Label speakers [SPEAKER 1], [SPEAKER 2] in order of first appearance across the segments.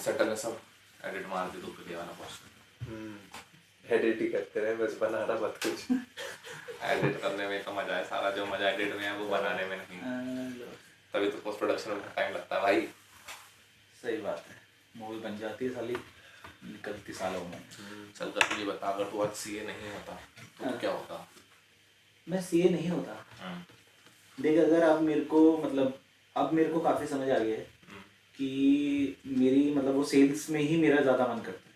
[SPEAKER 1] Settle है सब, edit मार दी तो वीडियो वाला पोस्ट।
[SPEAKER 2] एडिट ही करते रहे बस, बनाना मत कुछ।
[SPEAKER 1] एडिट करने में तो मजा है, सारा जो मजा एडिट में है वो बनाने में नहीं, तभी तो पोस्ट प्रोडक्शन में टाइम लगता है भाई।
[SPEAKER 3] सही बात है, मूवी बन जाती है साली निकलती सालों में।
[SPEAKER 1] चल कर तुझे बता, अगर तू आज सीए नहीं होता तो क्या होता?
[SPEAKER 3] मैं सीए नहीं होता, देख अगर अब मेरे को मतलब अब मेरे को काफ़ी समझ आ गया है कि मेरी मतलब वो सेल्स में ही मेरा ज़्यादा मन करता है,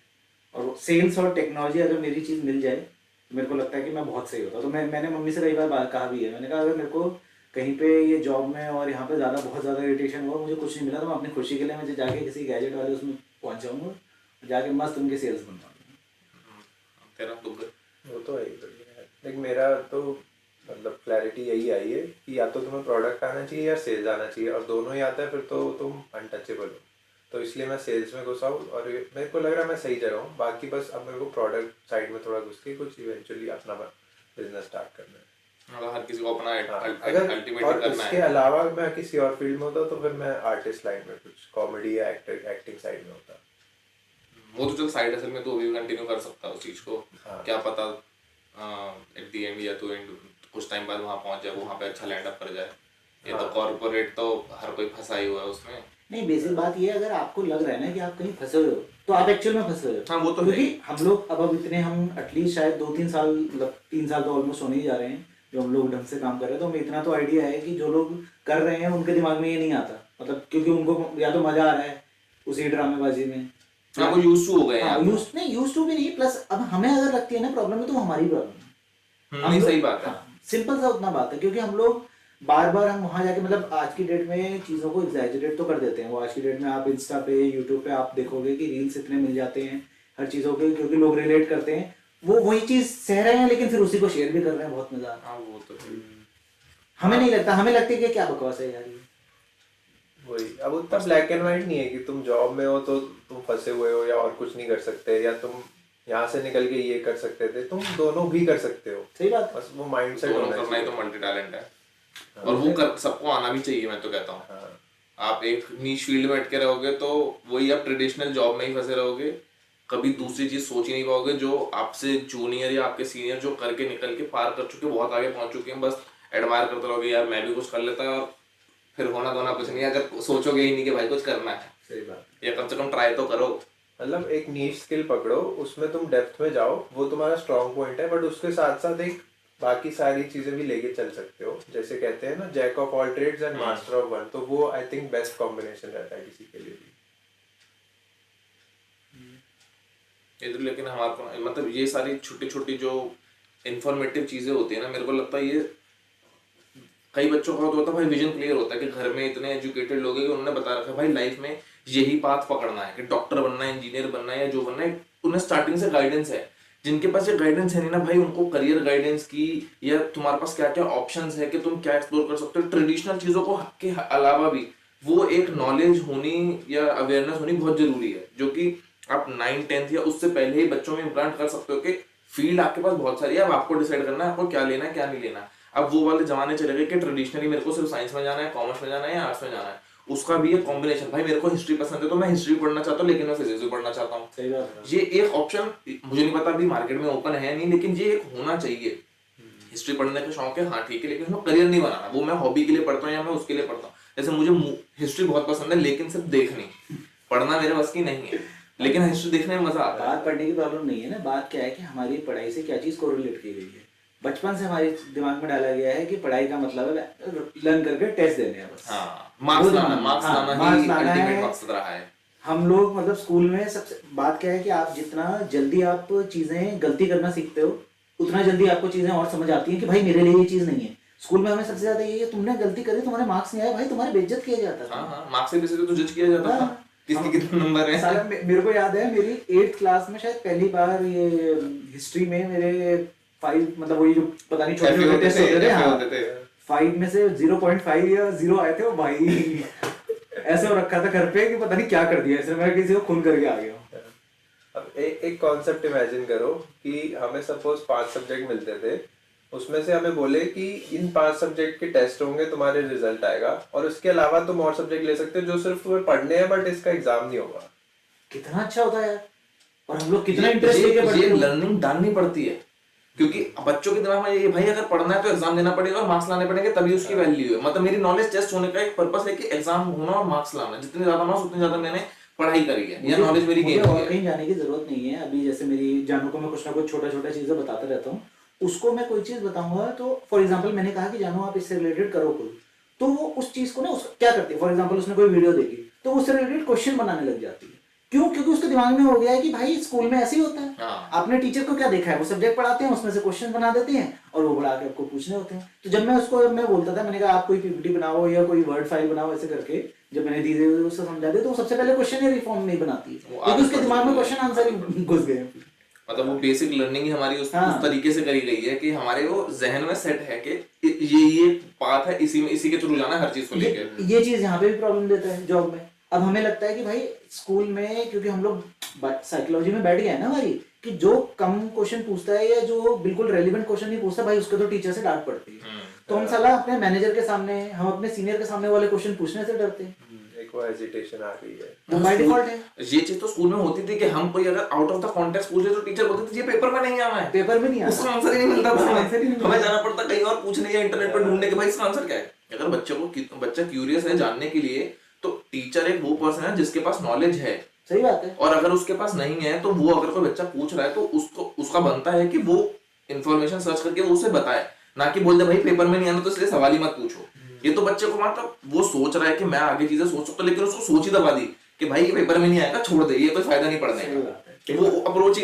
[SPEAKER 3] और सेल्स और टेक्नोलॉजी अगर मेरी चीज़ मिल जाए तो मेरे को लगता है कि मैं बहुत सही होता। तो मैंने मम्मी से कई बार कहा भी है, मैंने कहा अगर मेरे को कहीं पे ये जॉब में और यहाँ पे बहुत ज़्यादा इरिटेशन हुआ, मुझे कुछ नहीं मिला, तो मैं अपनी खुशी के लिए मुझे जाके किसी गैजेट वाले उसमें पहुँच जाऊँगा, जाके मस्त उनके सेल्स बनवाऊँगा।
[SPEAKER 1] तेरा दुख
[SPEAKER 2] वो तो है ही बढ़िया है। देख मेरा तो मतलब क्लैरिटी यही आई है कि या तो तुम्हें प्रोडक्ट आना चाहिए या सेल्स आना चाहिए, और दोनों ही आता है फिर तो तुम अनटचेबल हो। तो इसलिए मैं सेल्स में घुसा हूँ और मेरे को लग रहा है मैं सही जगह हूँ। बाकी बस अब मेरे को प्रोडक्ट साइड में थोड़ा घुस के कुछ इवेंचुअली अपना बिजनेस स्टार्ट करना है।
[SPEAKER 1] हर किसी को अपना
[SPEAKER 2] अगर
[SPEAKER 1] अल्टीमेट
[SPEAKER 2] और
[SPEAKER 1] करना
[SPEAKER 2] इसके
[SPEAKER 1] है।
[SPEAKER 2] अलावा मैं किसी और फील्ड में होता तो फिर मैं आर्टिस्ट लाइन में कुछ कॉमेडी या एक्टिंग साइड में होता।
[SPEAKER 1] वो तो चल साइड हसल में तो अभी भी कंटिन्यू कर सकता है उस चीज को।
[SPEAKER 2] हाँ।
[SPEAKER 1] क्या पता एट द एंड या तो एंड कुछ टाइम बाद वहाँ पहुँच जाए, वहाँ पे अच्छा लैंड अप कर जाए। ये तो कॉर्पोरेट तो हर कोई फंसा ही हुआ है उसमें।
[SPEAKER 3] नहीं, बेसिक बात ये है, अगर आपको लग रहा है ना कि आप कहीं फंसे हुए हो तो आप एक्चुअल में फंसे हुए हो।
[SPEAKER 1] हाँ, वो तो
[SPEAKER 3] क्योंकि
[SPEAKER 1] है।
[SPEAKER 3] हम लोग अब इतने हम एटलीस्ट शायद 2-3 साल मतलब 3 साल तो ऑलमोस्ट होने ही जा रहे हैं जो हम लोग ढंग से काम कर रहे हैं, तो हमें इतना तो आइडिया है कि जो लोग कर रहे हैं उनके दिमाग में ये नहीं आता, मतलब क्योंकि उनको या तो मजा आ रहा है उसी ड्रामेबाजी में,
[SPEAKER 1] हाँ, वो यूज टू हो गए हैं।
[SPEAKER 3] यूज टू भी नहीं, प्लस अब हमें अगर लगती है ना प्रॉब्लम है तो हमारी प्रॉब्लम है।
[SPEAKER 1] नहीं, सही बात है।
[SPEAKER 3] सिंपल सा उतना बात है, क्योंकि हम लोग बार बार हम वहाँ जाके मतलब आज की डेट में चीज़ों को एग्जैजरेट तो कर देते हैं। वो आज की डेट में आप इंस्टा पे यूट्यूब पे आप देखोगे कि रील्स इतने मिल जाते हैं हर चीज़ों के, क्योंकि लोग रिलेट करते हैं, वो वही चीज़ सह रहे हैं लेकिन फिर उसी को शेयर भी कर रहे हैं, बहुत मजा आता है।
[SPEAKER 1] हाँ, वो तो
[SPEAKER 3] हमें नहीं लगता, हमें लगता है कि क्या बकवास है यार ये।
[SPEAKER 2] वही, अब उतना ब्लैक एंड व्हाइट नहीं है कि तुम जॉब में हो तो तुम फंसे हुए हो या और कुछ नहीं कर सकते, या तुम यहाँ से निकल के ये कर सकते थे। तुम दोनों भी कर सकते हो।
[SPEAKER 3] सही बात है।
[SPEAKER 2] बस वो माइंडसेट होना
[SPEAKER 1] करना ही
[SPEAKER 2] चाहिए।
[SPEAKER 1] तो मल्टी टैलेंट है, और वो कर सबको आना भी चाहिए। मैं तो कहता हूँ आप एक नीश फील्ड में अटके रहोगे तो वही आप ट्रेडिशनल जॉब में ही फंसे रहोगे, कभी दूसरी चीज सोच ही नहीं पाओगे। जो आपसे जूनियर या आपके सीनियर जो करके निकल के पार कर चुके, बहुत आगे पहुंच चुके हैं, बस एडमायर करते रहोगे यार मैं भी कुछ कर लेता, और फिर होना धोना कुछ नहीं अगर सोचोगे ही नहीं कि भाई कुछ करना है।
[SPEAKER 2] सही बात,
[SPEAKER 1] या कम से कम ट्राई तो करो।
[SPEAKER 2] मतलब एक नीश स्किल पकड़ो, उसमें तुम डेप्थ में जाओ, वो तुम्हारा स्ट्रॉन्ग पॉइंट है, बट उसके साथ साथ एक बाकी सारी चीजें भी लेके चल सकते हो। जैसे कहते हैं ना, jack of all trades and master of one, तो वो आई थिंक बेस्ट कॉम्बिनेशन रहता है किसी के लिए भी।
[SPEAKER 1] ये तो लेकिन हमारे को मतलब ये सारी छोटी छोटी जो इन्फॉर्मेटिव चीजें होती है ना, मेरे को लगता है ये कई बच्चों का होता है भाई विजन क्लियर होता है कि घर में इतने एजुकेटेड लोग हैं कि उन्होंने बता रखा है भाई लाइफ में यही पाथ पकड़ना है कि डॉक्टर बनना है, इंजीनियर बनना है या जो बनना है, उन्हें स्टार्टिंग से गाइडेंस है। जिनके पास ये गाइडेंस है नहीं ना भाई, उनको करियर गाइडेंस की या तुम्हारे पास क्या क्या ऑप्शंस है कि तुम क्या एक्सप्लोर कर सकते हो ट्रेडिशनल चीजों को के अलावा भी, वो एक नॉलेज होनी या अवेयरनेस होनी बहुत जरूरी है, जो कि आप 9th-10th या उससे पहले ही बच्चों में इम्प्लांट कर सकते हो कि फील्ड आपके पास बहुत सारी है, अब आपको डिसाइड करना है आपको क्या लेना है क्या नहीं लेना। अब वो वाले जमाने चले गए कि ट्रेडिशनली मेरे को सिर्फ साइंस में जाना है, कॉमर्स में जाना है या आर्ट्स में जाना है, उसका भी एक कॉम्बिनेशन। भाई मेरे को हिस्ट्री पसंद है तो मैं हिस्ट्री पढ़ना चाहता हूँ लेकिन मैं फिजिक्स भी पढ़ना चाहता हूँ।
[SPEAKER 3] सही बात है।
[SPEAKER 1] ये एक ऑप्शन मुझे नहीं पता अभी मार्केट में ओपन है नहीं, लेकिन ये एक होना चाहिए। हिस्ट्री पढ़ने का शौक है, हाँ ठीक है, लेकिन उसमें करियर नहीं बनाना, वो मैं हॉबी के लिए पढ़ता हूँ या मैं उसके लिए पढ़ता हूँ। जैसे मुझे हिस्ट्री बहुत पसंद है लेकिन सिर्फ देखनी, पढ़ना मेरे बस की नहीं है, लेकिन हिस्ट्री देखने में मजा आता है।
[SPEAKER 3] बात पढ़ने की प्रॉब्लम नहीं है ना, बात क्या है कि हमारी पढ़ाई से क्या चीज़ कोरिलेट की गई है। बचपन से हमारे दिमाग में डाला गया है कि पढ़ाई का मतलब है लर्न करके टेस्ट देने हैं बस।
[SPEAKER 1] हाँ, मार्क्स लाना ही अल्टीमेट मकसद रहा है।
[SPEAKER 3] हम लोग मतलब स्कूल में सबसे बात क्या है कि आप जितना जल्दी आप चीजें गलती करना सीखते हो उतना जल्दी आपको चीजें और समझ आती हैं कि भाई मेरे लिए ये चीज नहीं है। स्कूल में हमें सबसे ज्यादा ये है तुमने गलती करी तुम्हारे मार्क्स नहीं आए, भाई तुम्हारी बेइज्जत किया जाता था।
[SPEAKER 1] हाँ, मार्क्स से बेसिस पे तो जज किया जाता था किसके कितने नंबर है।
[SPEAKER 3] साला मेरे को याद है मेरी 8th क्लास में शायद पहली बार ये हिस्ट्री में मेरे 5 मतलब वही जो पता नहीं छोटे छोटे टेस्ट होते थे, 5 में से 0.5 या 0 आए थे। वो भाई ऐसा हो रखा था घर पे कि पता नहीं क्या कर दिया, इसलिए मैं किसी को खून करके आ गया।
[SPEAKER 2] अब एक कॉन्सेप्ट इमेजिन करो कि हमें सपोज 5 सब्जेक्ट मिलते थे, उसमें से हमें बोले कि इन 5 सब्जेक्ट के टेस्ट होंगे, तुम्हारे रिजल्ट आएगा, और उसके अलावा तुम और सब्जेक्ट ले सकते हो जो सिर्फ तुम्हें पढ़ने हैं बट इसका एग्जाम नहीं होगा।
[SPEAKER 3] कितना अच्छा होता है यार, और हम लोग कितना इंटरेस्ट लेके
[SPEAKER 1] ये
[SPEAKER 3] पढ़ते हैं।
[SPEAKER 1] लर्निंग डालनी पड़ती है, क्योंकि बच्चों के दिमाग में ये भाई अगर पढ़ना है तो एग्जाम देना पड़ेगा और मार्क्स लाने पड़ेंगे तभी उसकी वैल्यू है। मतलब मेरी नॉलेज टेस्ट होने का एक पर्पस है कि एग्जाम होना और मार्क्स लाना, जितने ज्यादा मार्क्स उतनी ज्यादा मैंने पढ़ाई करी है या नॉलेज मेरी
[SPEAKER 3] मुझे
[SPEAKER 1] गेन
[SPEAKER 3] और
[SPEAKER 1] की है।
[SPEAKER 3] कहीं जाने की जरूरत नहीं है। अभी जैसे मेरी जानू को मैं कुछ ना कुछ छोटा छोटा चीजें बताता रहता हूँ, उसको मैं कोई चीज बताऊंगा तो फॉर एग्जाम्पल मैंने कहा कि जानू आप इससे रिलेटेड करो कुछ, तो वो उस चीज को ना क्या करती है, फॉर एग्जाम्पल उसने कोई वीडियो देखी तो उससे रिलेटेड क्वेश्चन बनाने लग जाती है। क्यों? क्योंकि उसके दिमाग में हो गया है कि भाई स्कूल में ऐसे ही होता है।
[SPEAKER 1] हाँ।
[SPEAKER 3] आपने टीचर को क्या देखा है, वो सब्जेक्ट पढ़ाते हैं, उसमें से क्वेश्चन बना देते हैं और वो बढ़ा के आपको पूछने होते हैं। तो जब मैं बोलता था, मैंने कहा आप कोई पीपीटी बनाओ या कोई वर्ड फाइल बनाओ ऐसे करके, जब मैंने धीरे धीरे उससे समझा दिया तो वो सबसे पहले क्वेश्चन ही फॉर्म नहीं बनाती है, क्योंकि उसके दिमाग में क्वेश्चन आंसर ही घुस गए।
[SPEAKER 1] मतलब वो बेसिक लर्निंग ही हमारी उस तरीके से करी गई है कि हमारे वो जहन में सेट है कि ये बात है, इसी के थ्रू जाना है हर चीज को लेकर।
[SPEAKER 3] ये चीज यहाँ पे भी प्रॉब्लम देता है जॉब में। अब हमें लगता है कि भाई स्कूल में, क्योंकि हम लोग साइकोलॉजी में बैठ गया है ना भाई, कि जो कम क्वेश्चन पूछता है या जो बिल्कुल रेलिवेंट क्वेश्चन नहीं पूछता भाई, उसके तो टीचर से डांट पड़ती है। तो हम साला अपने मैनेजर के सामने, हम अपने सीनियर के सामने वाले क्वेश्चन पूछने से डरते हैं।
[SPEAKER 2] एक वो हेजिटेशन आ गई है,
[SPEAKER 3] वो बाय डिफॉल्ट है।
[SPEAKER 1] ये चीज तो स्कूल में होती थी कि हम कोई अगर आउट ऑफ द कॉन्टेक्स्ट पूछे तो टीचर बोलते थे ये पेपर में नहीं आना है,
[SPEAKER 3] पेपर में नहीं
[SPEAKER 1] उसका
[SPEAKER 3] आता,
[SPEAKER 1] आंसर ही नहीं मिलता था,
[SPEAKER 3] आंसर ही नहीं
[SPEAKER 1] हमें जाना पड़ता कहीं और पूछने या इंटरनेट पर ढूंढने के भाई इसका आंसर क्या है। अगर बच्चा क्यूरियस है जानने के लिए, तो टीचर एक वो पर्सन है जिसके पास नॉलेज है।
[SPEAKER 3] सही बात है।
[SPEAKER 1] और अगर उसके पास नहीं है तो वो, अगर कोई बच्चा पूछ रहा है तो उसका बनता है कि वो इंफॉर्मेशन सर्च करके वो उसे बताए, ना कि बोल दे भाई पेपर में नहीं आना तो इसलिए सवाल ही मत पूछो। ये तो बच्चे को मतलब वो सोच रहा है कि मैं आगे चीजें सोच सकता हूं, लेकिन उसको सोच ही दबा दी कि भाई ये पेपर में नहीं आएगा, छोड़ दे, ये कोई फायदा नहीं पढ़ने का। वो अप्रोच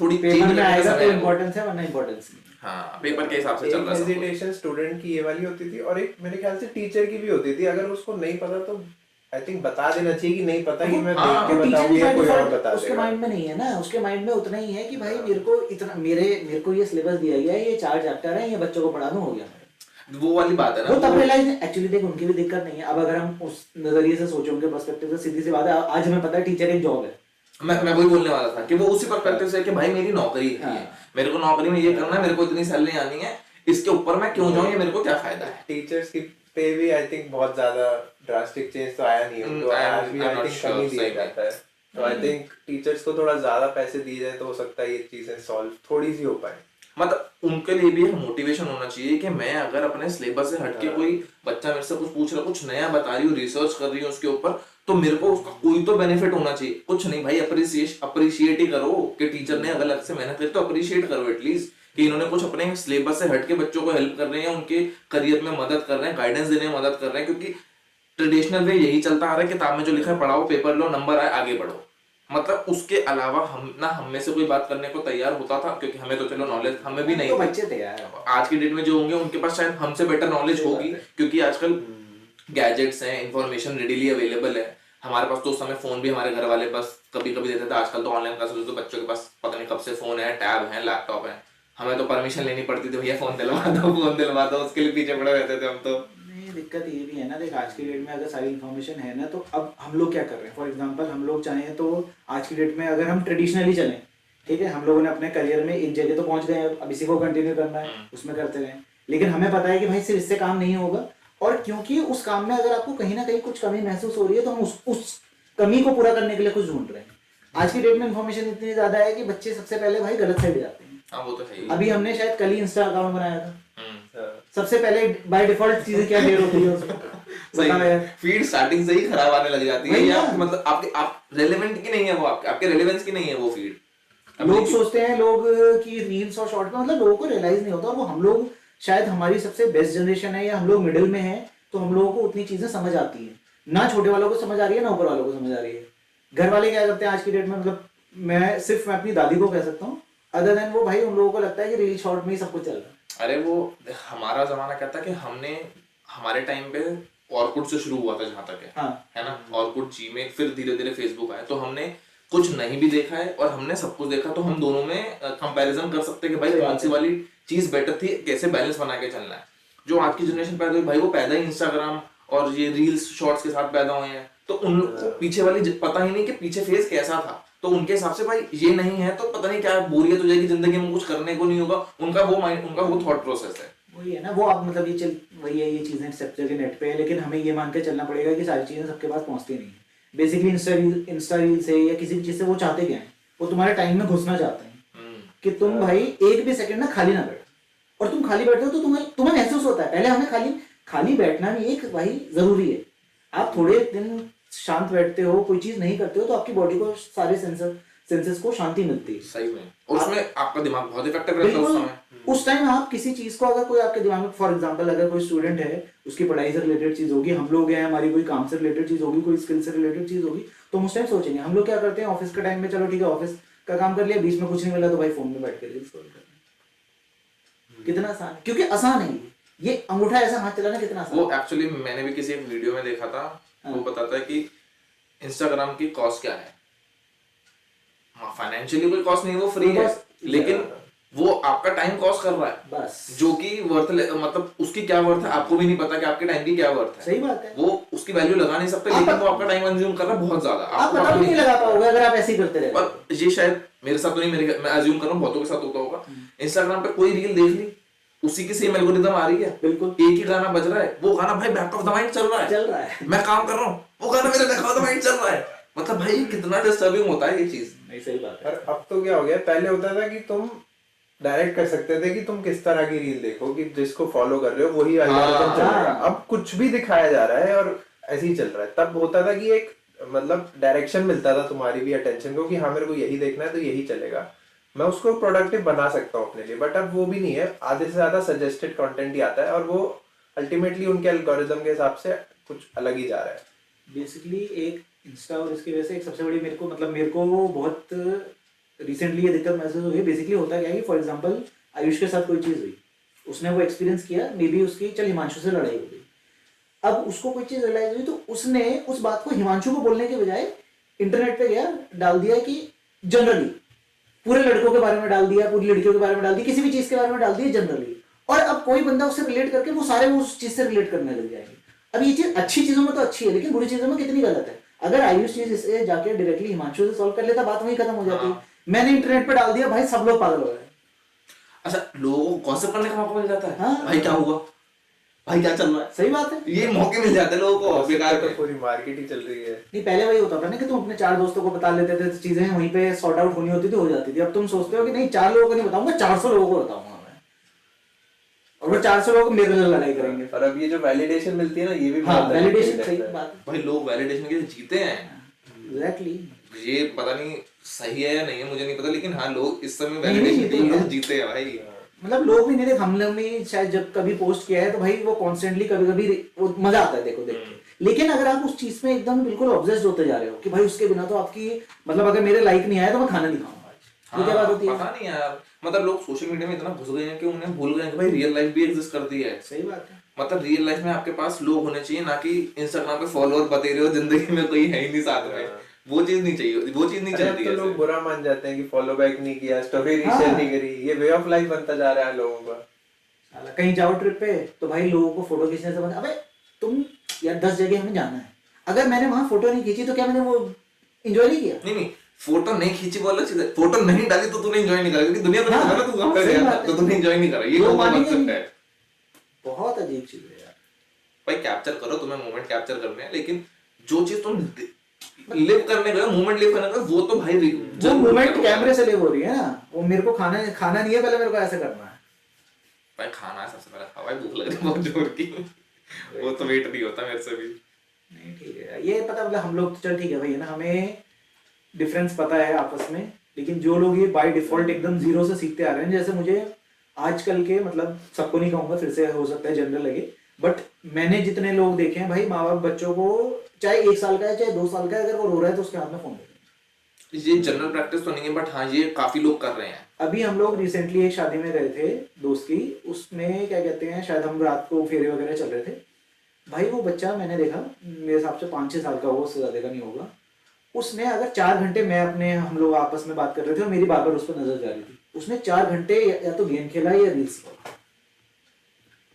[SPEAKER 1] थोड़ी चेंज
[SPEAKER 3] पेपर में
[SPEAKER 1] करने का
[SPEAKER 3] आएगा
[SPEAKER 1] समय
[SPEAKER 3] तो
[SPEAKER 1] है।
[SPEAKER 3] इम्पोर्टेंस है वरना इम्पोर्टेंस नहीं।
[SPEAKER 1] हाँ, पेपर के हिसाब से चल
[SPEAKER 2] एक
[SPEAKER 1] रहा है सब कुछ।
[SPEAKER 2] हेजिटेशन स्टूडेंट की ये वाली होती थी, और एक मेरे ख्याल से टीचर की भी होती थी। अगर उसको नहीं पता तो आई थिंक बता देना चाहिए कि नहीं पता, कि मैं देख के
[SPEAKER 3] तो टीचर
[SPEAKER 2] बताऊंगी
[SPEAKER 3] भी
[SPEAKER 2] या
[SPEAKER 3] by
[SPEAKER 2] कोई और
[SPEAKER 3] default
[SPEAKER 2] बता
[SPEAKER 3] उसके
[SPEAKER 2] देगा।
[SPEAKER 3] माइंड में नहीं है ना, उसके माइंड में उतना ही है कि भाई मेरे को इतना, मेरे को ये सिलेबस दिया गया है, ये 4 चैप्टर है, ये बच्चों को पढ़ा दूं, हो गया।
[SPEAKER 1] वो वाली बात है ना,
[SPEAKER 3] वो तब रियलाइज, एक्चुअली देख उनकी भी दिक्कत नहीं है। अब अगर हम उस नजरिए से सोचें, उनके पर्सपेक्टिव से, सीधी सी बात है, आज हमें पता है टीचर एक जॉब है।
[SPEAKER 1] मैं वही बोलने वाला था कि वो उसी पर्सपेक्टिव से कि भाई मेरी नौकरी है, ये मेरे को नौकरी में ये करना है, मेरे को इतनी सैलरी आनी है, इसके ऊपर मैं क्यों जाऊं, ये मेरे को क्या फायदा है।
[SPEAKER 2] टीचर्स की पे भी आई थिंक बहुत ज्यादा ड्रास्टिक चेंज तो आया नहीं है, तो आज भी आई थिंक कम ही दिया जाता है। तो आई थिंक टीचर्स को थोड़ा ज्यादा पैसे दिए जाए तो हो सकता है ये चीजें सॉल्व थोड़ी सी हो पाए।
[SPEAKER 1] मतलब उनके लिए भी एक मोटिवेशन होना चाहिए कि मैं अगर अपने सिलेबस से हटके कोई बच्चा मेरे से कुछ पूछ रहा, कुछ नया बता रही हूँ, रिसर्च कर रही हूँ उसके ऊपर, तो मेरे को उसका कोई तो बेनिफिट होना चाहिए। कुछ नहीं भाई, अप्रिशिएट ही करो कि टीचर ने अगर अलग से मेहनत करी तो अप्रिशिएट करो एटलीस्ट, कि इन्होंने कुछ अपने सिलेबस से हटके बच्चों को हेल्प कर रहे हैं, उनके करियर में मदद कर रहे हैं, गाइडेंस देने में मदद कर रहे हैं। क्योंकि ट्रेडिशनल वे यही चलता आ रहा है, किताब में जो लिखा है पढ़ाओ, पेपर लो, नंबर आए, आगे बढ़ो। मतलब उसके अलावा हम में से कोई बात करने को तैयार होता था, क्योंकि हमें तो चलो नॉलेज हमें भी नहीं
[SPEAKER 3] तो
[SPEAKER 1] थी।
[SPEAKER 3] बच्चे थे यार,
[SPEAKER 1] आज की डेट में जो होंगे उनके पास शायद हमसे बेटर नॉलेज होगी, क्योंकि आजकल गैजेट्स हैं, इंफॉर्मेशन रेडीली अवेलेबल है। हमारे पास तो उस समय फोन भी हमारे घर वाले बस कभी कभी देते थे, आजकल तो ऑनलाइन क्लासेस, तो बच्चों के पास पता नहीं कब से फोन है, टैब है, लैपटॉप है। हमें तो परमिशन लेनी पड़ती थी, भैया फोन दिलवा दो, उसके लिए पीछे पड़े रहते थे हम तो।
[SPEAKER 3] नहीं दिक्कत ये भी है ना, देख आज की डेट में अगर सारी इन्फॉर्मेशन है ना, तो अब हम लोग क्या कर रहे हैं, फॉर एग्जांपल हम लोग चाहें तो आज की डेट में अगर हम ट्रेडिशनली चलें, ठीक है, हम लोगों ने अपने करियर में एक जगह तो पहुंच गए हैं, अब इसी को कंटिन्यू करना है, उसमें करते रहें। लेकिन हमें पता है कि भाई सिर्फ इससे काम नहीं होगा, और क्योंकि उस काम में अगर आपको कहीं ना कहीं कुछ कमी महसूस हो रही है, तो हम उस कमी को पूरा करने के लिए कुछ ढूंढ रहे हैं। आज की डेट में इन्फॉर्मेशन इतनी ज्यादा है कि बच्चे सबसे पहले भाई गलत साइड जाते हैं।
[SPEAKER 1] हाँ, वो तो है ही।
[SPEAKER 3] अभी हमने शायद कल ही इंस्टा अकाउंट बनाया था, सबसे पहले बाय डिफॉल्ट चीजें क्या देर होती है उसमें, बताओ यार।
[SPEAKER 1] फीड स्टार्टिंग से ही खराब आने लग जाती है,
[SPEAKER 3] वही
[SPEAKER 1] ये
[SPEAKER 3] ना।
[SPEAKER 1] आपके मतलब आप रेलेवेंट की नहीं है वो, आपके रेलेवेंस की नहीं है वो फीड।
[SPEAKER 3] लोग सोचते हैं लोग कि रील्स और शॉर्ट में, मतलब लोगों को रियलाइज नहीं होता, और वो हम लोग शायद हमारी सबसे बेस्ट जनरेशन है, या हम लोग मिडिल में हैं, तो हम लोगों को उतनी चीजें समझ आती है ना, छोटे वालों को समझ आ रही है ना ऊपर वालों को समझ आ रही है। घर वाले क्या करते हैं आज की डेट में, मतलब मैं अपनी दादी को कह सकता हूँ, अदर देन वो भाई उन लोगों को लगता है कि रील शॉर्ट में ही सब कुछ चल रहा है।
[SPEAKER 1] अरे वो हमारा जमाना कहता है कि हमने हमारे टाइम पे ऑर्कुट से शुरू हुआ था जहां तक है ना, ऑर्कुट, जीमेल, फिर धीरे धीरे फेसबुक आया, तो हमने कुछ नहीं भी देखा है और हमने सब कुछ देखा, तो हम दोनों में कंपैरिजन कर सकते हैं कि भाई कौन सी वाली चीज बेटर थी, कैसे बैलेंस बना के चलना है। जो आज की जनरेशन पैदा हुई भाई, वो पैदा ही इंस्टाग्राम और ये रील्स शॉर्ट्स के साथ पैदा हुए हैं, तो उनको पीछे वाली पता ही नहीं कि पीछे फेज कैसा था, तो उनके हिसाब से भाई ये नहीं है तो पता नहीं क्या बोरियत हो जाएगी जिंदगी में, कुछ करने को नहीं होगा, उनका वो थॉट प्रोसेस है।
[SPEAKER 3] वही है ना, वो आप मतलब वही है, ये चीजें सब जगह नेट पे है, लेकिन हमें ये मान के चलना पड़ेगा कि सारी चीजें सबके पास पहुंचती नहीं है। बेसिकली इंस्टा रील से या किसी भी चीज से वो चाहते क्या है, वो तुम्हारे टाइम में घुसना चाहते हैं कि तुम भाई एक भी सेकंड ना खाली ना बैठो। और तुम खाली बैठते हो तो तुम्हें महसूस होता है, पहले हमें खाली बैठना भी एक भाई जरूरी है। आप थोड़े दिन शांत बैठते हो, कोई चीज नहीं करते हो, तो आपकी बॉडी को सारे सेंसेस को शांति मिलती है
[SPEAKER 1] सही में, और उसमें आपका दिमाग बहुत इफेक्टिव रहता है उस समय।
[SPEAKER 3] उस टाइम आप किसी चीज को, अगर कोई आपके दिमाग में, फॉर एग्जांपल अगर कोई स्टूडेंट है, उसकी पढ़ाई से रिलेटेड चीज होगी, हम लोग हैं हमारी कोई काम से रिलेटेड चीज होगी, कोई स्किल से रिलेटेड चीज होगी, तो हम उस टाइम सोचेंगे। हम लोग क्या करते हैं ऑफिस के टाइम में, चलो ठीक है ऑफिस का काम कर लिया, बीच में कुछ नहीं मिला तो भाई फोन में बैठ के रील्स स्क्रॉल करना। कितना आसान है, क्योंकि आसान है ये अंगूठा ऐसा हाथ चलाना कितना आसान।
[SPEAKER 1] वो एक्चुअली मैंने भी किसी एक वीडियो में देखा था, वो बताता है कि इंस्टाग्राम की कॉस्ट क्या है। हाँ, फाइनेंशियली कोई कॉस्ट नहीं, वो फ्री है, लेकिन वो आपका टाइम कॉस्ट कर रहा है
[SPEAKER 3] बस,
[SPEAKER 1] जो कि वर्थ, मतलब उसकी क्या वर्थ है आपको भी नहीं पता कि आपके टाइम की क्या वर्थ है।
[SPEAKER 3] सही बात है,
[SPEAKER 1] वो उसकी वैल्यू लगा नहीं सकते, लेकिन वो आपका टाइम कंज्यूम कर रहा है बहुत ज्यादा,
[SPEAKER 3] आप पता भी नहीं लगा पाओगे अगर आप ऐसे ही करते रहे।
[SPEAKER 1] और ये शायद मेरे साथ तो नहीं, मैं अज्यूम कर रहा हूँ बहुतों के साथ होता होगा। इंस्टाग्राम पे कोई रील देख ली, उसी की सेम एल्गोरिदम आ रही है,
[SPEAKER 3] बिल्कुल
[SPEAKER 1] एक ही गाना बज रहा है, वो गाना भाई बैक ऑफ द माइंड चल रहा है, मैं काम कर रहा हूँ, वो गाना मेरे बैक ऑफ द माइंड चल रहा है। मतलब भाई कितना डिस्टर्बिंग होता है ये चीज।
[SPEAKER 3] नहीं सही बात है।
[SPEAKER 2] और अब तो क्या हो गया, पहले होता था कि तुम डायरेक्ट कर सकते थे कि तुम किस तरह की रील देखो, कि जिसको फॉलो कर रहे हो वही एल्गोरिथम चल रहा है। अब कुछ भी दिखाया जा रहा है और ऐसे ही चल रहा है। तब होता था कि एक मतलब डायरेक्शन मिलता था तुम्हारी भी अटेंशन को, कि हाँ मेरे को यही देखना है तो यही चलेगा, मैं उसको प्रोडक्टिव बना सकता हूँ अपने लिए। बट अब वो भी नहीं है, आधे से ज्यादा सजेस्टेड कंटेंट ही आता है और वो अल्टीमेटली उनके एल्गोरिथम के हिसाब से कुछ अलग ही जा रहा है।
[SPEAKER 3] बेसिकली एक इंस्टा और इसकी वजह से एक सबसे बड़ी मेरे को बहुत रिसेंटली ये दिक्कत महसूस हुई। बेसिकली होता क्या है कि फॉर एग्जांपल आयुष के साथ कोई चीज़ हुई, उसने वो एक्सपीरियंस किया, मे बी उसकी चल हिमांशु से लड़ाई हो गई, अब उसको कोई चीज़ रियलाइज हुई तो उसने उस बात को हिमांशु को बोलने के बजाय इंटरनेट पे गया, डाल दिया कि जनरली पूरे लड़कों के बारे में डाल दिया, पूरी लड़कियों के बारे में डाल दिया, किसी भी चीज़ के बारे में डाल दिया जनरली, और अब कोई बंदा उससे रिलेट करके वो सारे उस चीज़ से रिलेट करने लग जाएंगे। अब ये चीज़ अच्छी चीज़ों में तो अच्छी है, लेकिन बुरी चीज़ों में कितनी गलत है। अगर आयुष चीज़ इसे जाके डायरेक्टली हिमांशु से सॉल्व कर लेता, बात वहीं खत्म हो जाती। मैंने इंटरनेट पे डाल दिया, भाई सब लोग पागल हो गए।
[SPEAKER 1] अच्छा, लोगों को गॉसिप करने का मौका मिल जाता है।
[SPEAKER 3] हाँ।
[SPEAKER 1] भाई क्या हुआ, भाई क्या चल रहा है,
[SPEAKER 3] सही बात है,
[SPEAKER 1] ये मौके मिल जाते हैं लोगों को। बेकार
[SPEAKER 2] तो पूरी मार्केट ही चल रही है।
[SPEAKER 3] नहीं पहले वही होता था ना कि तुम अपने 4 दोस्तों को बता लेते थे, चीजें वहीं पे सॉर्ट आउट होनी होती थी, हो जाती थी। अब तुम सोचते हो कि नहीं 4 लोगों को नहीं बताऊंगा, 400 लोगों को बताऊंगा मैं, और वो 400 लोग मेरे से लड़ाई करेंगे।
[SPEAKER 2] और अब ये जो वैलिडेशन मिलती है ना, ये भी
[SPEAKER 3] हाँ
[SPEAKER 2] बहुत
[SPEAKER 3] वैलिडेशन,
[SPEAKER 2] अच्छी
[SPEAKER 3] सही
[SPEAKER 2] है।
[SPEAKER 3] बात है,
[SPEAKER 1] भाई लोग वैलिडेशन के लिए जीते हैं।
[SPEAKER 3] एग्जैक्टली।
[SPEAKER 1] ये पता नहीं सही है या नहीं है, मुझे नहीं पता, लेकिन हाँ लोग इस समय
[SPEAKER 3] नहीं,
[SPEAKER 1] वैलिडेशन के लिए
[SPEAKER 3] नहीं,
[SPEAKER 1] जीते हैं भाई।
[SPEAKER 3] मतलब लोग भी नहीं देख, हम लोग भी शायद जब कभी पोस्ट किया है तो भाई वो कॉन्स्टेंटली कभी कभी वो मजा आता है देखो देख के। लेकिन अगर आप उस चीज में एकदम बिल्कुल ऑब्सेस्ड होते जा रहे हो कि भाई उसके बिना तो आपकी, मतलब अगर मेरे लाइक नहीं आया तो मैं खाना नहीं खाऊंगा आज, ये क्या बात होती है।
[SPEAKER 1] पता नहीं यार, मतलब लोग सोशल मीडिया में इतना घुस गए हैं कि उन्हें भूल गए हैं कि भाई रियल लाइफ भी एग्जिस्ट करती है।
[SPEAKER 3] सही बात है,
[SPEAKER 1] मतलब रियल लाइफ में आपके पास लोग होने चाहिए, ना कि इंस्टाग्राम पे फॉलोअर बते रहे हो, जिंदगी में कोई है ही नहीं साथ में। वो चीज नहीं चाहिए, वो चीज नहीं चलती
[SPEAKER 2] तो
[SPEAKER 1] है।
[SPEAKER 2] लोग बुरा मान जाते हैं कि फॉलो बैक नहीं किया, स्टोरी
[SPEAKER 3] हाँ।
[SPEAKER 2] शेयर नहीं करी, ये वे ऑफ लाइफ बनता जा रहा है लोगों का।
[SPEAKER 3] साला कहीं जाओ ट्रिप पे तो भाई लोगों को फोटो खींचने से बंद। अबे तुम यार 10 जगह हमें जाना है, अगर मैंने वहां फोटो नहीं खींची तो क्या मैंने वो एंजॉय नहीं किया?
[SPEAKER 1] नहीं, फोटो नहीं खींची वो अलग चीज है, फोटो नहीं डाली तो तूने एंजॉय नहीं करा, क्योंकि दुनिया को
[SPEAKER 3] हाँ,
[SPEAKER 1] पता ना तू कहां पे
[SPEAKER 3] सही
[SPEAKER 1] गया
[SPEAKER 3] बात
[SPEAKER 1] तो
[SPEAKER 3] है।
[SPEAKER 1] तूने एंजॉय नहीं करा, ये
[SPEAKER 3] लोग
[SPEAKER 1] कौन सा
[SPEAKER 3] मानेंगे
[SPEAKER 1] कॉन्सेप्ट
[SPEAKER 3] नहीं।
[SPEAKER 1] है?
[SPEAKER 3] बहुत अजीब चीज है यार।
[SPEAKER 1] भाई कैप्चर करो, तुम्हें मोमेंट कैप्चर करने हैं, लेकिन जो चीज तुम लिव करने गए, मोमेंट लिव करने गए, वो तो भाई
[SPEAKER 3] जो मोमेंट कैमरे से लिव हो रही है ना, वो मेरे को खाना नहीं है, पहले मेरे को ऐसे करना है।
[SPEAKER 1] भाई खाना है सबसे पहले खाओ भाई, भूख लग रही है बहुत जोर की, वो तो वेट नहीं होता मेरे से भी।
[SPEAKER 3] नहीं ठीक है, ये पता, मतलब हम लोग तो चल ठीक है भाई है ना, हमें डिफरेंस पता है आपस में, लेकिन जो लोग ये बाय डिफॉल्ट एकदम जीरो से सीखते आ रहे हैं, जैसे मुझे आजकल के, मतलब सबको नहीं कहूंगा, फिर से हो सकता है जनरल लगे, बट मैंने जितने लोग देखे हैं भाई, माँ बाप बच्चों को चाहे 1 साल का है चाहे 2 साल का है, अगर वो रो रहा है तो उसके हाथ में फोन दे दें।
[SPEAKER 1] ये जनरल प्रैक्टिस तो नहीं है, बट हाँ ये काफी लोग कर रहे हैं।
[SPEAKER 3] अभी हम लोग रिसेंटली एक शादी में गए थे दोस्त की, उसमें क्या कहते हैं, शायद हम रात को फेरे वगैरह चल रहे थे, भाई वो बच्चा मैंने देखा मेरे हिसाब से 5-6 साल का होगा, उससे ज्यादा का नहीं होगा। उसने अगर 4 घंटे, मैं अपने, हम लोग आपस में बात कर रहे थे और मेरी बार बार उस पर नजर जा रही थी, उसने 4 घंटे या तो गेम खेला या रील्स,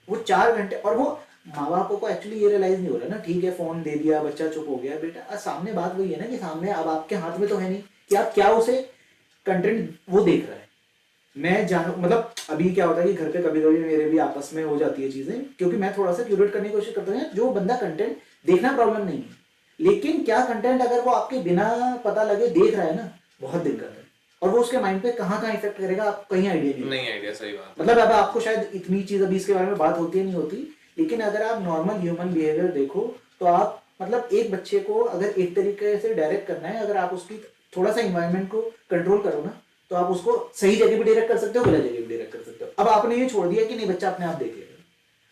[SPEAKER 3] वो 4 घंटे। और वो माँ बापों को एक्चुअली ये रियलाइज नहीं हो रहा ना, ठीक है फोन दे दिया, बच्चा चुप हो गया, बेटा सामने बात वही है ना कि सामने अब आपके हाथ में तो है नहीं कि आप क्या उसे कंटेंट वो देख रहा है। मैं जानू, मतलब अभी क्या होता है कि घर पे कभी कभी मेरे भी आपस में हो जाती है चीजें, क्योंकि मैं थोड़ा सा क्यूरेट करने की कोशिश करता हूँ, जो बंदा कंटेंट देखना प्रॉब्लम नहीं है, लेकिन क्या कंटेंट अगर वो आपके बिना पता लगे देख रहा है ना, बहुत दिक्कत है। और वो उसके माइंड पे कहाँ कहाँ इफेक्ट करेगा आपको कहीं आइडिया नहीं
[SPEAKER 1] आइडिया, सही बात।
[SPEAKER 3] मतलब अब आपको शायद इतनी चीज अभी इसके बारे में बात होती है नहीं होती, लेकिन अगर आप नॉर्मल ह्यूमन बिहेवियर देखो तो आप मतलब एक बच्चे को अगर एक तरीके से डायरेक्ट करना है, अगर आप उसकी थोड़ा सा इन्वायरमेंट को कंट्रोल करो ना, तो आप उसको सही जगह पे डायरेक्ट कर सकते हो, गलत जगह पे डायरेक्ट कर सकते हो। अब आपने ये छोड़ दिया कि नहीं बच्चा अपने आप देख लेगा,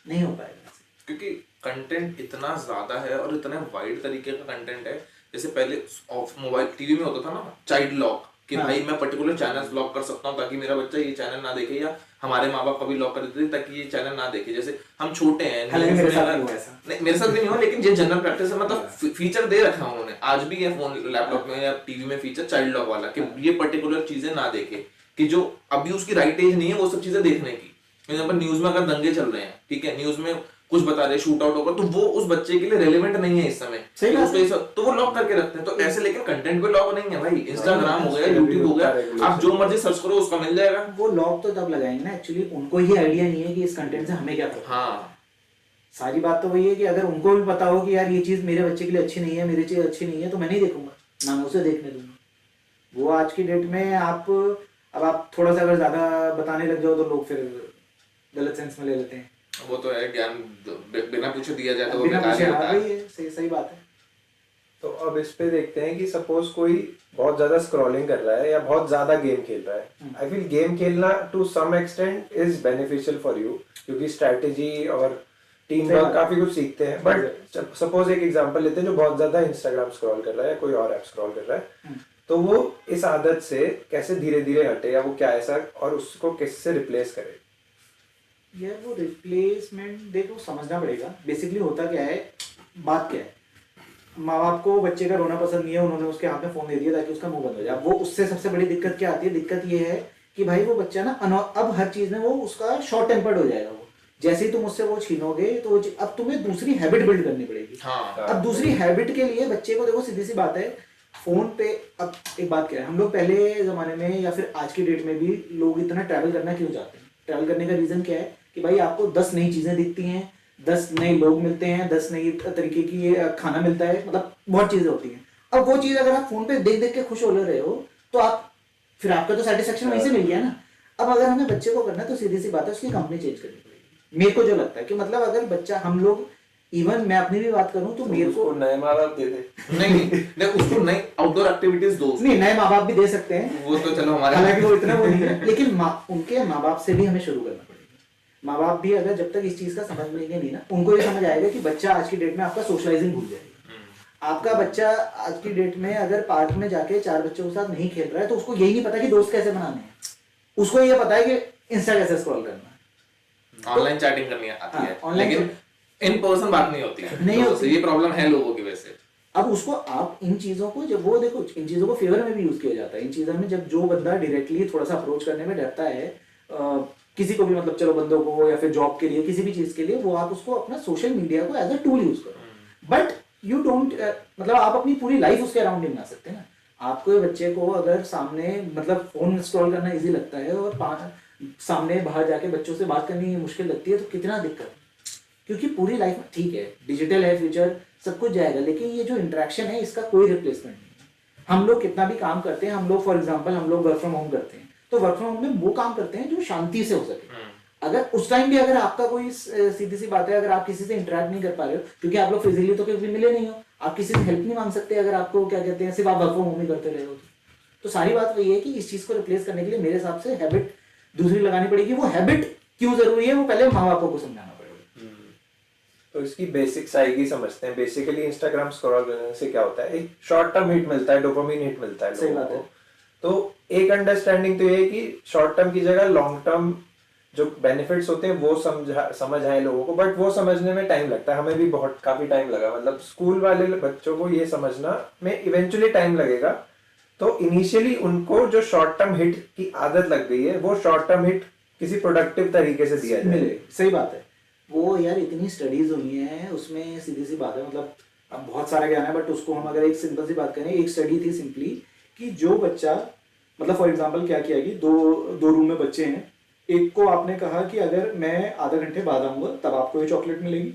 [SPEAKER 3] नहीं हो पाएगा,
[SPEAKER 1] क्योंकि कंटेंट इतना ज्यादा है और इतने वाइड तरीके का कंटेंट है। जैसे पहले ऑफ मोबाइल टीवी में होता था ना चाइल्ड लॉक, कि
[SPEAKER 3] हाँ।
[SPEAKER 1] भाई मैं पर्टिकुलर चैनल्स ब्लॉक कर सकता हूँ ताकि मेरा बच्चा ये चैनल ना देखे, या हमारे माँ बाप कभी लॉक कर देते थे ताकि ये चैनल ना देखे। जैसे हम छोटे हैं,
[SPEAKER 3] हालांकि
[SPEAKER 1] news
[SPEAKER 3] मेरे
[SPEAKER 1] में
[SPEAKER 3] साथ
[SPEAKER 1] अगर-
[SPEAKER 3] नहीं हुआ ऐसा।
[SPEAKER 1] नहीं, मेरे साथ भी नहीं हुआ, लेकिन ये जनरल प्रैक्टिस है, मतलब फीचर दे रखा है उन्होंने, आज भी है फोन लैपटॉप में या टीवी में फीचर चाइल्ड लॉक वाला, कि ये पर्टिकुलर चीजें ना देखे, कि जो अभी उसकी राइट एज नहीं है वो सब चीजें देखने की। फॉर एग्जाम्पल न्यूज में अगर दंगे चल रहे हैं, ठीक है, न्यूज में कुछ बता रहे शूट आउट होगा, तो वो उस बच्चे के लिए रेलेवेंट नहीं है इस समय,
[SPEAKER 3] सही बात है।
[SPEAKER 1] तो वो लॉक करके रखते हैं। तो ऐसे लेकिन कंटेंट पे लॉक नहीं है भाई, इंस्टाग्राम हो गया, यूट्यूब हो गया, आप जो मर्जी सर्च करो उसका मिल जाएगा।
[SPEAKER 3] वो लॉक तो तब लगाएंगे ना, एक्चुअली उनको ही आइडिया नहीं है कि इस कंटेंट से हमें क्या पता।
[SPEAKER 1] हाँ,
[SPEAKER 3] सारी बात तो वही है कि अगर उनको भी पता हो कि यार ये चीज मेरे बच्चे के लिए अच्छी नहीं है, मेरे चीज अच्छी नहीं है, तो मैं नहीं देखूंगा, ना मैं उसे देखने दूंगा। वो आज की डेट में अब आप थोड़ा सा अगर ज्यादा बताने लग जाओ तो लोग फिर गलत सेंस में ले लेते हैं।
[SPEAKER 1] वो तो है, ज्ञान बिना पूछे दिया जाए तो वो
[SPEAKER 3] बिना
[SPEAKER 1] बेकार ही
[SPEAKER 3] पूछे,
[SPEAKER 1] होता
[SPEAKER 3] हाँ,
[SPEAKER 1] है।
[SPEAKER 3] वही है, सही सही बात है।
[SPEAKER 2] तो अब इस पे देखते हैं कि सपोज कोई बहुत ज्यादा स्क्रॉलिंग कर रहा है या बहुत ज्यादा गेम खेल रहा है। आई फील गेम खेलना to some extent is beneficial for you, क्योंकि स्ट्रैटेजी और टीम वर्क काफी कुछ सीखते हैं। बट सपोज एक एग्जांपल लेते हैं जो बहुत ज्यादा इंस्टाग्राम स्क्रॉल कर रहा है या कोई और ऐप स्क्रॉल कर रहा है, तो वो इस आदत से कैसे धीरे धीरे हटे, या वो क्या ऐसा और उसको किससे रिप्लेस करे।
[SPEAKER 3] यार वो रिप्लेसमेंट देखो समझना पड़ेगा। बेसिकली होता क्या है, बात क्या है, माँ बाप को बच्चे का रोना पसंद नहीं है, उन्होंने उसके हाथ में फोन दे दिया ताकि उसका मुंह बंद हो जाए। वो उससे सबसे बड़ी दिक्कत क्या आती है, दिक्कत ये है कि भाई वो बच्चा ना अब हर चीज में वो उसका शॉर्ट टेम्पर्ड हो जाएगा। वो जैसे ही तुम उससे वो छीनोगे तो अब तुम्हें दूसरी हैबिट बिल्ड करनी पड़ेगी।
[SPEAKER 1] हाँ,
[SPEAKER 3] अब दूसरी हैबिट के लिए बच्चे को देखो, सीधी सी बात है, फोन पे अब एक बात क्या है, हम लोग पहले जमाने में या फिर आज की डेट में भी लोग इतना ट्रैवल करना क्यों चाहते हैं? ट्रैवल करने का रीजन क्या है कि भाई आपको 10 नई चीजें दिखती हैं, 10 नए लोग मिलते हैं, 10 नई तरीके की खाना मिलता है, मतलब बहुत चीजें होती हैं। अब वो चीज अगर आप फोन पे देख देख के खुश हो ले रहे हो तो आप फिर आपका तो सेटिस्फेक्शन वहीं से मिल गया ना। अब अगर हमें बच्चे को करना है तो सीधी सी बात है, उसकी कंपनी चेंज करनी पड़ेगी। मेरे को जो लगता है कि मतलब अगर बच्चा, हम लोग इवन मैं अपनी भी बात करूं तो मेरे को
[SPEAKER 2] नए माँ बाप दे दे।
[SPEAKER 1] नहीं उसको नई आउटडोर एक्टिविटीज दो,
[SPEAKER 3] नहीं, नए माँ बाप भी दे सकते हैं,
[SPEAKER 1] वो तो चलो हमारे
[SPEAKER 3] हालांकि वो इतना वो नहीं है, लेकिन उनके माँ बाप से भी हमें शुरू करना पड़ेगा। माँ बाप भी अगर जब तक इस चीज का समझ लेंगे नहीं ना, उनको ये समझ आएगा कि बच्चा आज की डेट में आपका सोशलाइजिंग भूल जाएगा। आपका बच्चा आज की डेट में अगर पार्क में जाके 4 बच्चों के साथ नहीं खेल रहा है तो उसको यही नहीं पता कि दोस्त कैसे बनाने हैं, उसको ये पता है कि इंस्टा कैसे स्क्रॉल करना है,
[SPEAKER 1] ऑनलाइन चैटिंग करनी आती है,
[SPEAKER 3] online
[SPEAKER 1] लेकिन इन पर्सन बात नहीं होती है,
[SPEAKER 3] नहीं
[SPEAKER 1] तो
[SPEAKER 3] होती।
[SPEAKER 1] ये प्रॉब्लम है लोगों की वजह से।
[SPEAKER 3] अब उसको आप इन चीजों को, जब वो देखो इन चीजों को फेवर में भी यूज किया जाता है। इन चीजों में जब जो बंदा डायरेक्टली थोड़ा सा अप्रोच करने में डरता है, किसी को भी, मतलब चलो बंदों को या फिर जॉब के लिए, किसी भी चीज के लिए, वो आप उसको अपना सोशल मीडिया को एज अ टूल यूज करो। बट यू डोंट, मतलब आप अपनी पूरी लाइफ उसके अराउंड नहीं बना सकते ना। आपको बच्चे को अगर सामने, मतलब फोन स्क्रॉल करना इजी लगता है और सामने बाहर जाके बच्चों से बात करनी मुश्किल लगती है, तो कितना दिक्कत। क्योंकि पूरी लाइफ में ठीक है, डिजिटल है, फ्यूचर सब कुछ जाएगा, लेकिन ये जो इंटरेक्शन है इसका कोई रिप्लेसमेंट नहीं है। हम लोग कितना भी काम करते हैं, हम लोग फॉर एग्जांपल हम लोग वर्क फ्रॉम होम करते हैं, तो वर्क फ्रॉम होम में वो काम करते हैं जो शांति से हो सके। अगर उस टाइम भी अगर आपका कोई, सीधी सी बात है, अगर आप किसी से इंटरेक्ट नहीं कर पा रहे हो, क्योंकि आप लोग फिजिकली तो कभी मिले नहीं हो, आप किसी से हेल्प नहीं मांग सकते, अगर आपको क्या कहते हैं सिर्फ आप वर्क फ्रॉम होम ही करते रहे हो, तो सारी बात वही है कि इस चीज को रिप्लेस करने के लिए मेरे हिसाब से हैबिट दूसरी लगानी पड़ेगी। वो हैबिट क्यों जरूरी है वो पहले माँ बापों को समझाना पड़ेगा।
[SPEAKER 2] तो इसकी बेसिक साइकी समझते हैं। बेसिकली इंस्टाग्राम स्क्रॉल करने से क्या होता है, एक शॉर्ट टर्म हिट मिलता है, डोपामिन हिट मिलता है
[SPEAKER 3] सही
[SPEAKER 2] लोगों
[SPEAKER 3] बात
[SPEAKER 2] को।
[SPEAKER 3] है।
[SPEAKER 2] तो एक अंडरस्टैंडिंग तो ये है कि शॉर्ट टर्म की जगह लॉन्ग टर्म जो बेनिफिट्स होते हैं वो समझ आए लोगों को, बट वो समझने में टाइम लगता है। हमें भी काफी टाइम लगा, मतलब स्कूल वाले बच्चों को ये समझना में इवेंचुअली टाइम लगेगा। तो इनिशियली उनको जो शॉर्ट टर्म हिट की आदत लग गई है, वो शॉर्ट टर्म हिट किसी प्रोडक्टिव तरीके से दिया जाए।
[SPEAKER 3] मिले, सही बात है। वो यार इतनी स्टडीज हुई हैं उसमें, सीधी सी बात है, मतलब अब बहुत सारा ज्ञान है, बट उसको हम अगर एक सिंपल सी बात करें, एक स्टडी थी सिंपली कि जो बच्चा, मतलब फॉर एग्जांपल क्या किया कि दो रूम में बच्चे हैं, एक को आपने कहा कि अगर मैं आधा घंटे बाद आऊंगा तब आपको ये चॉकलेट मिलेगी,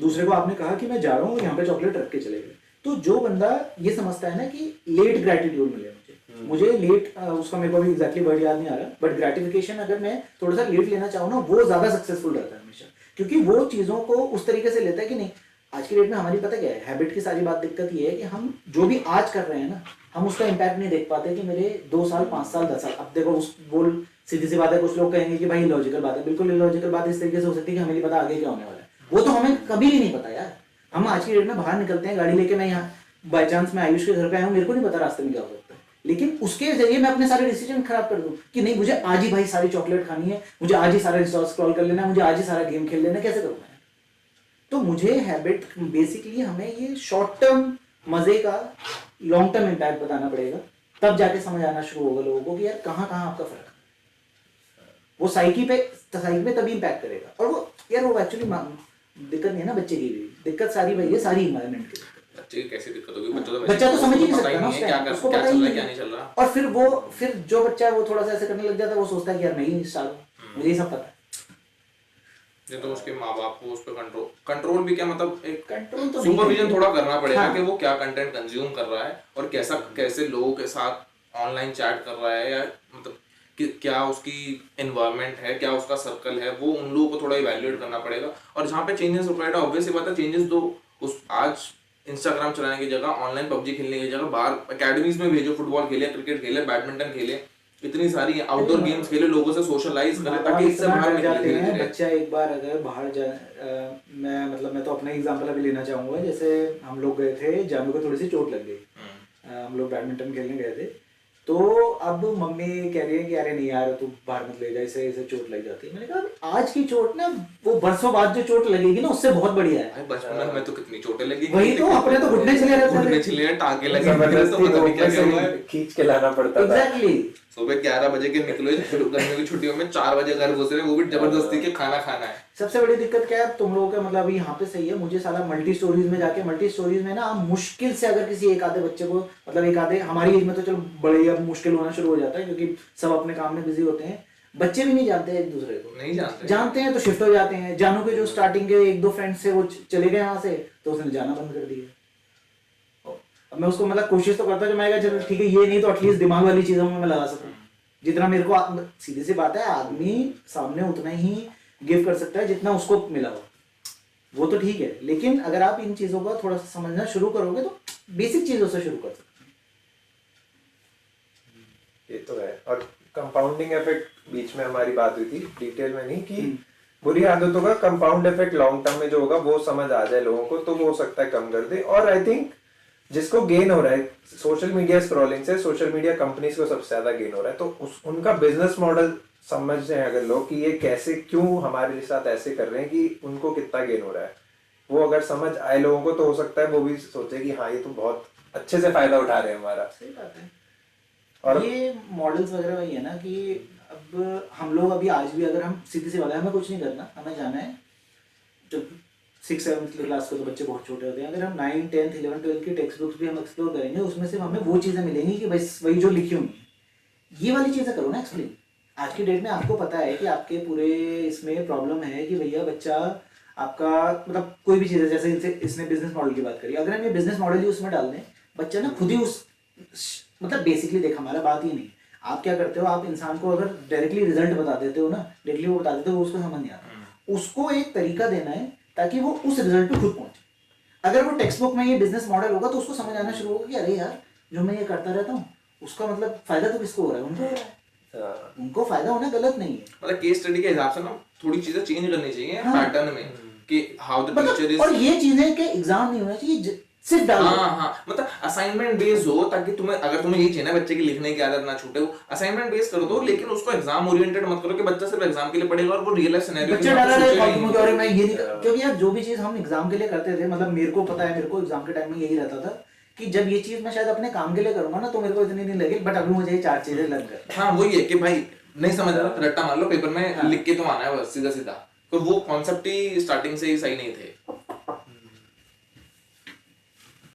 [SPEAKER 3] दूसरे को आपने कहा कि मैं जा रहा हूँ यहाँ पे चॉकलेट रख के चले गए। तो जो बंदा ये समझता है ना कि लेट ग्रेटिट्यूड मिले मुझे लेट, उसका मेरे को भी एग्जैक्टली वर्ड याद नहीं आ रहा, बट ग्रेटिफिकेशन अगर मैं थोड़ा सा लेट लेना चाहूँ ना, वो ज्यादा सक्सेसफुल रहता है हमेशा, क्योंकि वो चीजों को उस तरीके से लेता है कि नहीं, आज की डेट में हमारी पता क्या है, हैबिट की सारी बात दिक्कत ये है कि हम जो भी आज कर रहे हैं ना, हम उसका इम्पैक्ट नहीं देख पाते कि मेरे 2 साल 5 साल 10 साल। अब देखो उस बोल सीधी सी बात है, कुछ लोग कहेंगे कि भाई लॉजिकल बात है, बिल्कुल इलॉजिकल बात इस तरीके से हो सकती है कि हमें नहीं पता आगे क्या होने वाला है, वो तो हमें कभी भी नहीं पता यार। हम आज की डेट में बाहर निकलते हैं गाड़ी लेके, मैं यहाँ बाई चांस मैं आयुष के घर पे आया हूँ, मेरे को नहीं पता रास्ते में क्या हो सकता है, लेकिन उसके जरिए मैं अपने सारे डिसीजन खराब कर दूं कि नहीं मुझे आज ही भाई सारी चॉकलेट खानी है, मुझे आज ही सारा इंस्टा स्क्रॉल कर लेना है, मुझे आज ही सारा गेम खेल लेना है, कैसे करूंगा? तो मुझे हैबिट बेसिकली हमें ये शॉर्ट टर्म मजे का लॉन्ग टर्म इम्पैक्ट बताना पड़ेगा, तब जाके समझ आना शुरू होगा लोगों को कि यार कहाँ कहाँ आपका फर्क है। वो साइकी पे तभी इम्पैक्ट करेगा। और वो यार वो एक्चुअली दिक्कत नहीं है ना बच्चे की भी, दिक्कत सारी वही है, सारी इन्वायरमेंट की।
[SPEAKER 1] बच्चे की कैसी दिक्कत होगी?
[SPEAKER 3] बच्चा तो समझ ही नहीं सकता ना,
[SPEAKER 1] उसको पता ही नहीं क्या नहीं चल रहा।
[SPEAKER 3] और फिर जो बच्चा है वो थोड़ा सा ऐसे करने लग जाता है, वो सोचता है कि यार मैं ही स्टार हूँ, मुझे ये सब पता है।
[SPEAKER 1] ये तो उसके माँ बाप को उस पर कंट्रोल भी क्या, मतलब एक
[SPEAKER 3] कंट्रोल तो
[SPEAKER 1] सुपरविजन थोड़ा करना पड़ेगा।
[SPEAKER 3] हाँ।
[SPEAKER 1] कि वो क्या कंटेंट कंज्यूम कर रहा है और कैसे लोगों के साथ ऑनलाइन चैट कर रहा है, या मतलब क्या उसकी एनवायरनमेंट है, क्या उसका सर्कल है, वो उन लोगों को थोड़ा इवैल्यूएट करना पड़ेगा। और जहाँ पे चेंजेस रिक्वायर्ड है, ऑब्वियस बात है, चेंजेस दो। उस आज इंस्टाग्राम चलाने की जगह, ऑनलाइन पबजी खेलने की जगह बाहर अकेडमीज में भेजो, फुटबॉल खेले, क्रिकेट खेले, बैडमिंटन खेले, इतनी सारी आउटडोर गेम्स खेले, लोगों से सोशलाइज करें, ताकि इससे बाहर
[SPEAKER 3] जाते हैं। बच्चा एक बार अगर बाहर मैं तो अपना एग्जांपल अभी लेना चाहूंगा। जैसे हम लोग गए थे, जानू को थोड़ी सी चोट लग गई, हम लोग बैडमिंटन खेलने गए थे, तो अब मम्मी कह रही है कि अरे नहीं यार तू बाहर मत ले जा, इसे चोट लग जाती है। मैंने कहा आज की चोट ना, वो बरसों बाद जो चोट लगेगी ना, उससे बहुत बढ़िया है।
[SPEAKER 1] बचपन में तो कितनी चोटें लगी,
[SPEAKER 3] वही तो, अपने तो घुटने चले रहते थे,
[SPEAKER 1] टांके लगे, तो पता नहीं क्या हुआ,
[SPEAKER 2] खींच के लाना पड़ता था।
[SPEAKER 3] एग्जैक्टली।
[SPEAKER 1] सुबह 11 बजे के निकलो, गर्मी की छुट्टियों में 4 बजे घर घुस रहे, वो भी जबरदस्ती के खाना खाना है।
[SPEAKER 3] सबसे बड़ी दिक्कत क्या है तुम लोगों का, मतलब अभी यहाँ पे सही है, मुझे साला मल्टी स्टोरीज में जाके, मल्टी स्टोरीज में ना मुश्किल से अगर किसी एक आधे बच्चे को, मतलब एक आधे, हमारी एज में तो चलो बड़े अब मुश्किल होना शुरू हो जाता है क्योंकि सब अपने काम में बिजी होते हैं, बच्चे भी नहीं जानते एक दूसरे को,
[SPEAKER 1] नहीं
[SPEAKER 3] जानते हैं तो शिफ्ट हो जाते हैं। जानू के जो स्टार्टिंग के 1-2 फ्रेंड्स से वो चले गए वहां से, तो उसने जाना बंद कर दिया। अब मैं उसको मतलब कोशिश तो करता हूँ, मैं कहा चलो ठीक है ये नहीं तो एटलीस्ट दिमाग वाली चीजों में मैं लगा सकूँ जितना मेरे को। सीधी सी बात है, आदमी सामने उतना ही गिव कर सकता है जितना उसको मिला हो, वो तो ठीक है, लेकिन अगर आप इन चीजों को थोड़ा सा समझना शुरू करोगे तो बेसिक चीजों से शुरू कर सकते हैं।
[SPEAKER 2] ये तो है। और कंपाउंडिंग इफेक्ट बीच में हमारी बात हुई थी, डिटेल में नहीं, कि बुरी आदतों का कंपाउंड इफेक्ट लॉन्ग टर्म में जो होगा वो समझ आ जाए लोगों को, तो वो हो सकता है कम कर दे। और आई थिंक जिसको गेन हो रहा है सोशल मीडिया स्क्रॉलिंग से, सोशल मीडिया कंपनीज को सबसे ज्यादा गेन हो रहा है, तो उनका बिजनेस मॉडल समझ रहे हैं अगर लोग कि ये कैसे, क्यों हमारे साथ ऐसे कर रहे हैं, कि उनको कितना गेन हो रहा है, वो अगर समझ आए लोगों को, तो हो सकता है वो भी सोचे कि हाँ ये तो बहुत अच्छे से फायदा उठा रहे हैं हमारा।
[SPEAKER 3] सही बात है।
[SPEAKER 2] और
[SPEAKER 3] ये मॉडल्स वगैरह वही है ना कि अब हम लोग अभी आज भी, अगर हम सीधी सी बात है, हमें कुछ नहीं करना, हमें जाना है, जब 6-7 क्लास के तो बच्चे बहुत छोटे होते हैं, अगर हम 9, 10, 11, 12 की टेक्स्ट बुक्स भी हम एक्सप्लोर करेंगे, उसमें से हमें वो चीज़ें मिलेंगी कि बस वही जो लिखी होंगी, ये वाली चीज़ें करो ना एक्सप्लेन। आज की डेट में आपको पता है कि आपके पूरे इसमें प्रॉब्लम है कि भैया बच्चा आपका, मतलब कोई भी चीज़ है, जैसे इसने बिजनेस मॉडल की बात करी, अगर हम ये बिजनेस मॉडल ही उसमें डाल दें, बच्चा ना खुद ही उस, मतलब बेसिकली देख हमारा बात ही नहीं, आप क्या करते हो, आप इंसान को अगर डायरेक्टली रिजल्ट बता देते हो ना, डायरेक्टली वो बता देते हो, वो उसको समझ नहीं आता, उसको एक तरीका देना है ताकि वो उस रिजल्ट पे खुद पहुंचे। अगर वो टेक्स्ट बुक में ये बिजनेस मॉडल होगा तो उसको समझ आना शुरू होगा कि अरे यार जो मैं ये करता रहता हूँ उसका मतलब फायदा तो किसको हो रहा है, उनको हो रहा है, उनको फायदा होना गलत नहीं है।
[SPEAKER 1] मतलब केस स्टडी के हिसाब से ना थोड़ी चीजें चेंज करनी चाहिए पैटर्न में, कि हाउ द टीचर इज,
[SPEAKER 3] और ये चीजें के एग्जाम नहीं होना चाहिए, सिर्फ डाल दो।
[SPEAKER 1] हाँ, मतलब असाइनमेंट बेस्ड हो, ताकि तुम्हें, अगर तुम्हें ये चाहिए ना बच्चे की लिखने की आदत ना छूटे, वो असाइनमेंट बेस्ड कर दो, लेकिन उसको एग्जाम ओरिएंटेड मत करो कि बच्चा सिर्फ एग्जाम के लिए पढ़ेगा और वो रियल लाइफ सिनेरियो
[SPEAKER 3] बच्चा डाला रहे फालतू में, और मैं ये नहीं, क्योंकि यार जो भी चीज हम एग्जाम के लिए करते थे, मतलब मेरे को पता है, मेरे को एग्जाम के टाइम में यही रहता था कि जब ये चीज मैं शायद अपने काम के लिए करूंगा ना तो मेरे को इतनी नहीं लगी, बट अभी मुझे ये 4 चीजें लग गई।
[SPEAKER 1] हाँ वही है कि भाई नहीं समझ रहा, रट्टा मार लो, पेपर में लिख के तो आना है बस सीधा सीधा, तो वो कॉन्सेप्ट ही स्टार्टिंग से ही सही नहीं थे।